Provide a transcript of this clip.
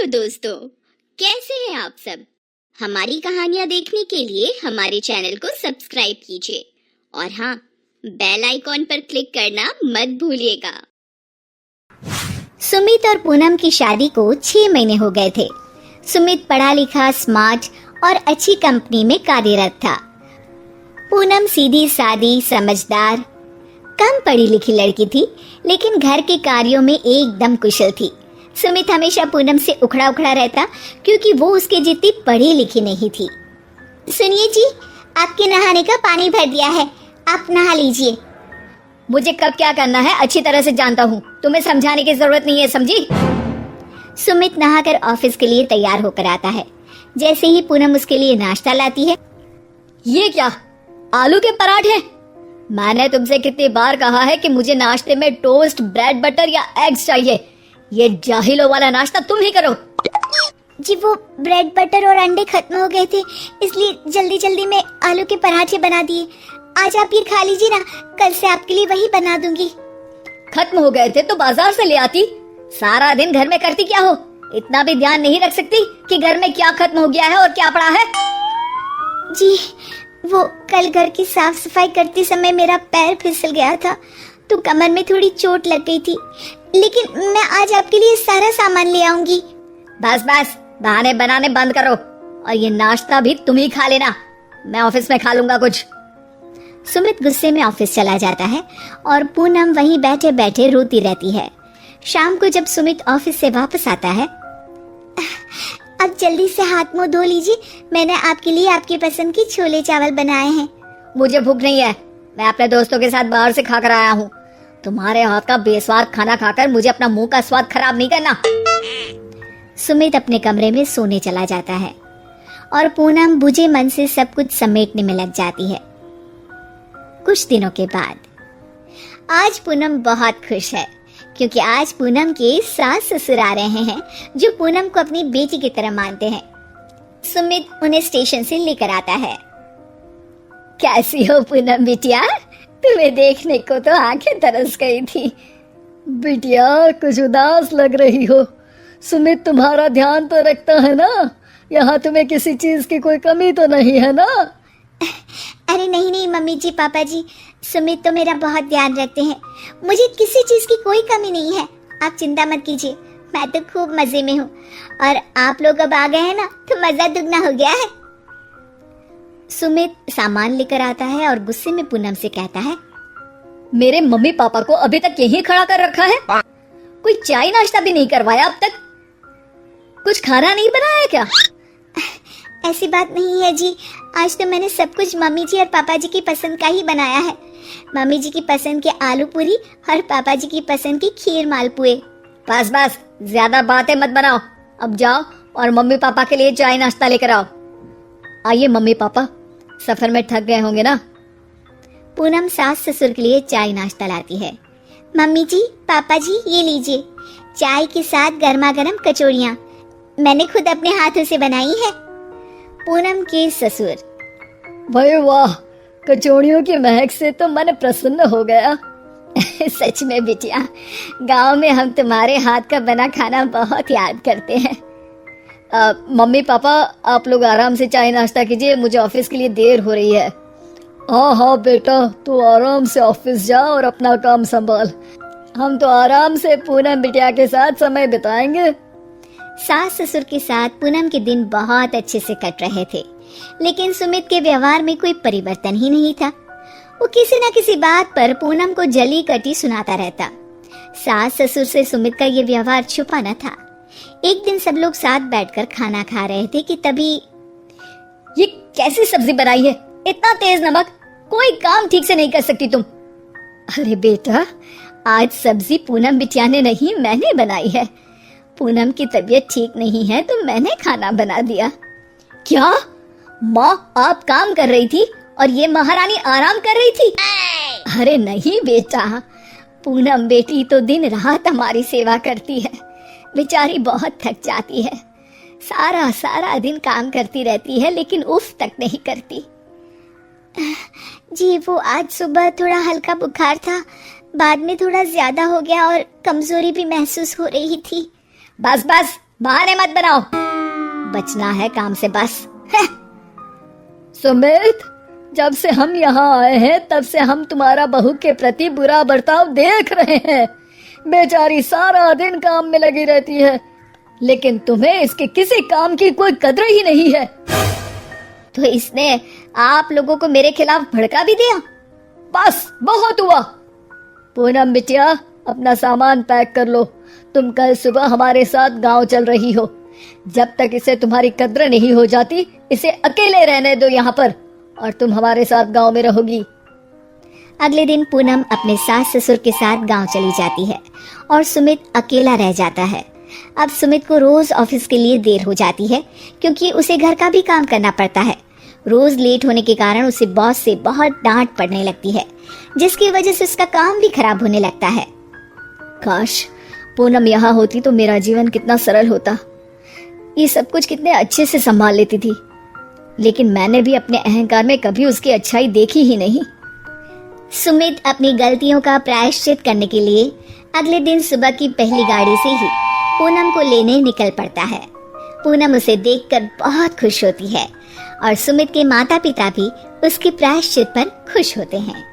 Hello दोस्तों, कैसे हैं आप सब। हमारी कहानियां देखने के लिए हमारे चैनल को सब्सक्राइब कीजिए और हाँ, बेल आइकॉन पर क्लिक करना मत भूलिएगा। सुमित और पूनम की शादी को 6 महीने हो गए थे। सुमित पढ़ा लिखा, स्मार्ट और अच्छी कंपनी में कार्यरत था। पूनम सीधी सादी, समझदार, कम पढ़ी लिखी लड़की थी, लेकिन घर के कार्यों में एकदम कुशल थी। सुमित हमेशा पूनम से उखड़ा उखड़ा रहता, क्योंकि वो उसके जितनी पढ़ी लिखी नहीं थी। सुनिए जी, आपके नहाने का पानी भर दिया है, आप नहा लीजिए। मुझे कब क्या करना है अच्छी तरह से जानता हूँ, तुम्हें समझाने की जरूरत नहीं है, समझी। सुमित नहाकर ऑफिस के लिए तैयार होकर आता है। जैसे ही पूनम उसके लिए नाश्ता लाती है। ये क्या, आलू के पराठे? मैंने तुमसे कितनी बार कहा है कि मुझे नाश्ते में टोस्ट, ब्रेड बटर या एग्स चाहिए। ये जाहिलों वाला नाश्ता तुम ही करो। जी वो ब्रेड बटर और अंडे खत्म हो गए थे, इसलिए जल्दी जल्दी में आलू के पराठे बना दिए। आज आप ये खा लीजिए ना, कल से आपके लिए वही बना दूंगी। खत्म हो गए थे तो बाजार से ले आती। सारा दिन घर में करती क्या हो? इतना भी ध्यान नहीं रख सकती कि घर में क्या खत्म हो गया है और क्या पड़ा है? जी वो कल घर की साफ सफाई करते समय मेरा पैर फिसल गया था, तो कमर में थोड़ी चोट लग गई थी, लेकिन मैं आज आपके लिए सारा सामान ले आऊंगी। बस बस, बहाने बनाने बंद करो और ये नाश्ता भी तुम ही खा लेना, मैं ऑफिस में खा लूंगा कुछ। सुमित गुस्से में ऑफिस चला जाता है और पूनम वहीं बैठे बैठे रोती रहती है। शाम को जब सुमित ऑफिस से वापस आता है, अब जल्दी से हाथ मुंह धो लीजिए, मैंने आपके लिए आपकी पसंद की छोले चावल बनाए हैं। मुझे भूख नहीं है, मैं अपने दोस्तों के साथ बाहर से खाकर आया हूँ। तुम्हारे हाथ का बेस्वाद खाना खाकर मुझे अपना मुंह का स्वाद खराब नहीं करना। सुमित अपने कमरे में सोने चला जाता है और पूनम बुझे मन से सब कुछ समेटने में लग जाती है। कुछ दिनों के बाद आज पूनम बहुत खुश है, क्योंकि आज पूनम के सास ससुर आ रहे हैं, जो पूनम को अपनी बेटी की तरह मानते हैं। सुमित उन्हें स्टेशन से लेकर आता है। कैसी हो पूनम बिटिया, तुम्हें देखने को तो आंखें तरस गई थी। बिटिया कुछ उदास लग रही हो। सुमित तुम्हारा ध्यान तो रखता है ना, यहाँ तुम्हें किसी चीज की कोई कमी तो नहीं है ना? अरे नहीं नहीं मम्मी जी, पापा जी, सुमित तो मेरा बहुत ध्यान रखते हैं, मुझे किसी चीज की कोई कमी नहीं है, आप चिंता मत कीजिए, मैं तो खूब मजे में हूँ। और आप लोग अब आ गए हैं ना, तो मजा दुगना हो गया है। सुमित सामान लेकर आता है और गुस्से में पूनम से कहता है, मेरे मम्मी पापा को अभी तक यहीं खड़ा कर रखा है, कोई चाय नाश्ता भी नहीं करवाया अब तक? कुछ खाना नहीं बनाया क्या? ऐसी बात नहीं है जी, आज तो मैंने सब कुछ मम्मी जी और पापा जी की पसंद का ही बनाया है। मम्मी जी की पसंद के आलू पूरी और पापा जी की पसंद की खीर मालपुए। बस बस, ज्यादा बातें मत बनाओ, अब जाओ और मम्मी पापा के लिए चाय नाश्ता लेकर आओ। आइए मम्मी पापा, सफर में थक गए होंगे ना। पूनम सास ससुर के लिए चाय नाश्ता लाती है। मम्मी जी, पापा जी, ये लीजिए, चाय के साथ गर्मा गर्म कचौड़ियाँ मैंने खुद अपने हाथों से बनाई है। पूनम के ससुर, भाई वाह, कचौड़ियों की महक से तो मन प्रसन्न हो गया। सच में बिटिया, गांव में हम तुम्हारे हाथ का बना खाना बहुत याद करते हैं। मम्मी पापा, आप लोग आराम से चाय नाश्ता कीजिए, मुझे ऑफिस के लिए देर हो रही है। हाँ हाँ बेटा, तू आराम से ऑफिस जा और अपना काम संभाल, हम तो आराम से पूनम बिटिया के साथ समय बिताएंगे। सास ससुर के साथ पूनम के दिन बहुत अच्छे से कट रहे थे, लेकिन सुमित के व्यवहार में कोई परिवर्तन ही नहीं था। वो किसी न किसी बात पर पूनम को जली कटी सुनाता रहता। सास ससुर से सुमित का ये व्यवहार छुपा न था। एक दिन सब लोग साथ बैठकर खाना खा रहे थे कि तभी, ये कैसी सब्जी बनाई है, इतना तेज नमक, कोई काम ठीक से नहीं कर सकती तुम। अरे बेटा, आज सब्जी पूनम बिटिया ने नहीं, मैंने बनाई है। पूनम की तबीयत ठीक नहीं है तो मैंने खाना बना दिया। क्या माँ, आप काम कर रही थी और ये महारानी आराम कर रही थी? अरे नहीं बेटा, पूनम बेटी तो दिन रात हमारी सेवा करती है, बेचारी बहुत थक जाती है, सारा सारा दिन काम करती रहती है, लेकिन उफ तक नहीं करती। जी वो आज सुबह थोड़ा हल्का बुखार था, बाद में थोड़ा ज्यादा हो गया और कमजोरी भी महसूस हो रही थी। बस बस, बहाने मत बनाओ, बचना है काम से बस। सुमित, जब से हम यहाँ आए हैं तब से हम तुम्हारा बहू के प्रति बुरा बर्ताव देख रहे हैं। बेचारी सारा दिन काम में लगी रहती है, लेकिन तुम्हें इसके किसी काम की कोई कदर ही नहीं है। तो इसने आप लोगों को मेरे खिलाफ भड़का भी दिया। बस बहुत हुआ। पूनम बिटिया, अपना सामान पैक कर लो। तुम कल सुबह हमारे साथ गांव चल रही हो। जब तक इसे तुम्हारी कद्र नहीं हो जाती, इसे अकेले रहने दो यहाँ पर, और तुम हमारे साथ गांव में रहोगी। अगले दिन पूनम अपने सास ससुर के साथ गांव चली जाती है और सुमित अकेला रह जाता है। अब सुमित को रोज ऑफिस के लिए देर हो जाती है, क्योंकि उसे घर का भी काम करना पड़ता है। रोज लेट होने के कारण उसे बॉस से बहुत डांट पड़ने लगती है, जिसकी वजह से उसका काम भी खराब होने लगता है। काश पूनम यहाँ होती तो मेरा जीवन कितना सरल होता। ये सब कुछ कितने अच्छे से संभाल लेती थी, लेकिन मैंने भी अपने अहंकार में कभी उसकी अच्छाई देखी ही नहीं। सुमित अपनी गलतियों का प्रायश्चित करने के लिए अगले दिन सुबह की पहली गाड़ी से ही पूनम को लेने निकल पड़ता है। पूनम उसे देखकर बहुत खुश होती है और सुमित के माता पिता भी उसके प्रायश्चित पर खुश होते हैं।